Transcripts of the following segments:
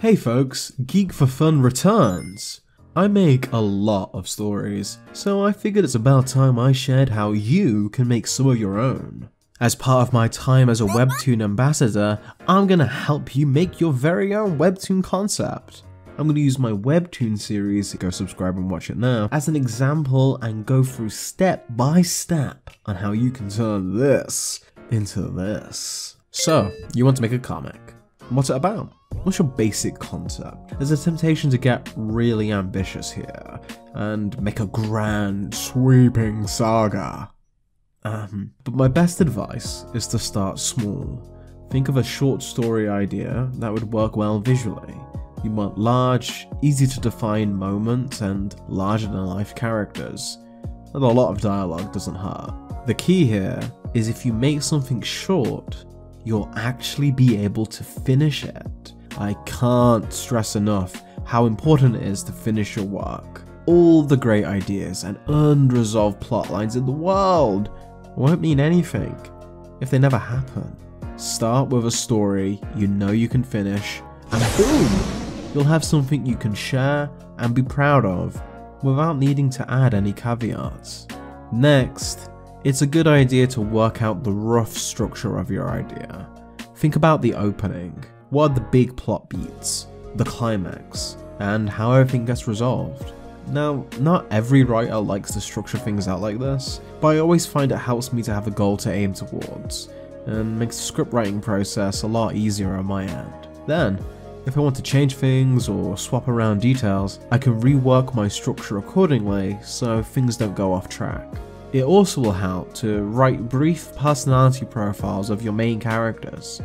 Hey folks, Geek for Fun returns! I make a lot of stories, so I figured it's about time I shared how you can make some of your own. As part of my time as a WEBTOON ambassador, I'm gonna help you make your very own WEBTOON concept. I'm gonna use my WEBTOON series, go subscribe and watch it now, as an example and go through step by step on how you can turn this into this. So, you want to make a comic. What's it about? What's your basic concept? There's a temptation to get really ambitious here and make a grand, sweeping saga. But my best advice is to start small. Think of a short story idea that would work well visually. You want large, easy to define moments and larger than life characters. And a lot of dialogue doesn't hurt. The key here is if you make something short, you'll actually be able to finish it. I can't stress enough how important it is to finish your work. All the great ideas and unresolved plot lines in the world won't mean anything if they never happen. Start with a story you know you can finish, and boom! You'll have something you can share and be proud of without needing to add any caveats. Next, it's a good idea to work out the rough structure of your idea. Think about the opening. What are the big plot beats, the climax, and how everything gets resolved? Now, not every writer likes to structure things out like this, but I always find it helps me to have a goal to aim towards, and makes the script writing process a lot easier on my end. Then, if I want to change things or swap around details, I can rework my structure accordingly so things don't go off track. It also will help to write brief personality profiles of your main characters.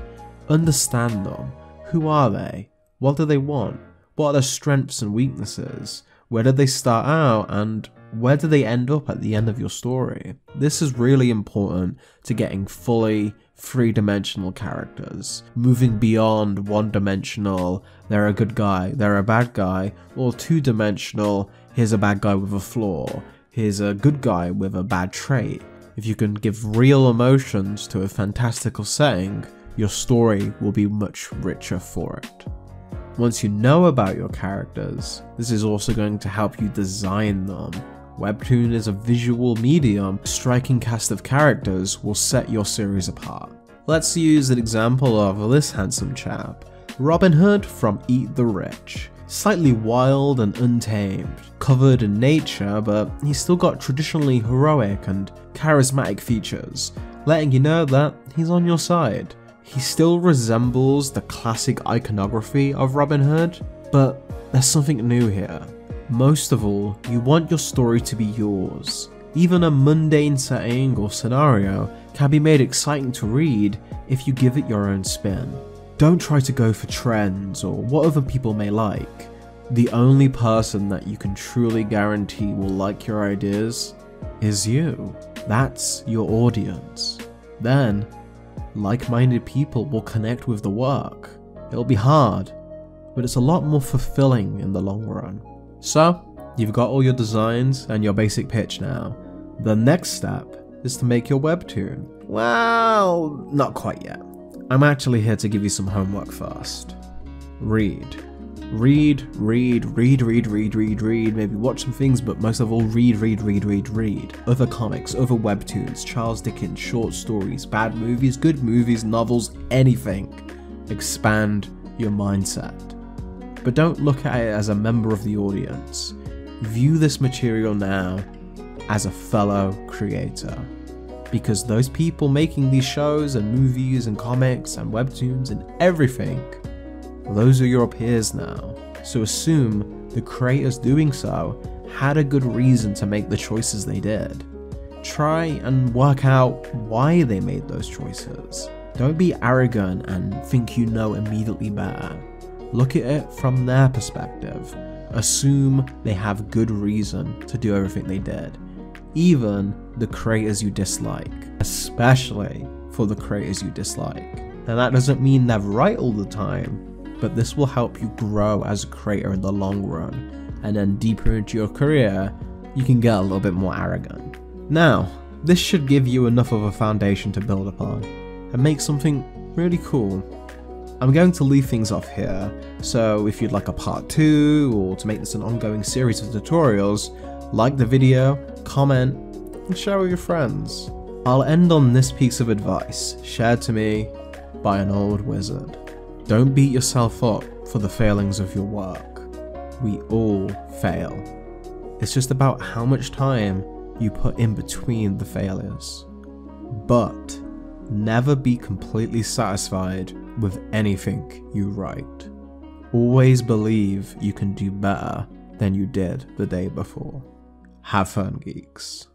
Understand them. Who are they? What do they want? What are their strengths and weaknesses? Where did they start out and where do they end up at the end of your story? This is really important to getting fully three-dimensional characters, moving beyond one-dimensional, they're a good guy, they're a bad guy, or two-dimensional, here's a bad guy with a flaw, here's a good guy with a bad trait. If you can give real emotions to a fantastical setting, your story will be much richer for it. Once you know about your characters, this is also going to help you design them. WEBTOON is a visual medium. A striking cast of characters will set your series apart. Let's use an example of this handsome chap, Robin Hood from Eat the Rich. Slightly wild and untamed, covered in nature, but he's still got traditionally heroic and charismatic features, letting you know that he's on your side. He still resembles the classic iconography of Robin Hood, but there's something new here. Most of all, you want your story to be yours. Even a mundane setting or scenario can be made exciting to read if you give it your own spin. Don't try to go for trends or what other people may like. The only person that you can truly guarantee will like your ideas is you. That's your audience. Then, like-minded people will connect with the work. It'll be hard, but it's a lot more fulfilling in the long run. So, you've got all your designs and your basic pitch now. The next step is to make your WEBTOON. Well, not quite yet. I'm actually here to give you some homework first. Read. Read, maybe watch some things, but most of all read. Other comics, other webtoons, Charles Dickens, short stories, bad movies, good movies, novels, anything. Expand your mindset. But don't look at it as a member of the audience. View this material now as a fellow creator. Because those people making these shows and movies and comics and webtoons and everything, those are your peers now, so assume the creators doing so had a good reason to make the choices they did. Try and work out why they made those choices. Don't be arrogant and think you know immediately better. Look at it from their perspective. Assume they have good reason to do everything they did, even the creators you dislike, especially for the creators you dislike. And that doesn't mean they're right all the time, but this will help you grow as a creator in the long run, and then deeper into your career, you can get a little bit more arrogant. Now, this should give you enough of a foundation to build upon, and make something really cool. I'm going to leave things off here, so if you'd like a part 2 or to make this an ongoing series of tutorials, like the video, comment, and share with your friends. I'll end on this piece of advice shared to me by an old wizard. Don't beat yourself up for the failings of your work. We all fail. It's just about how much time you put in between the failures. But never be completely satisfied with anything you write. Always believe you can do better than you did the day before. Have fun, geeks.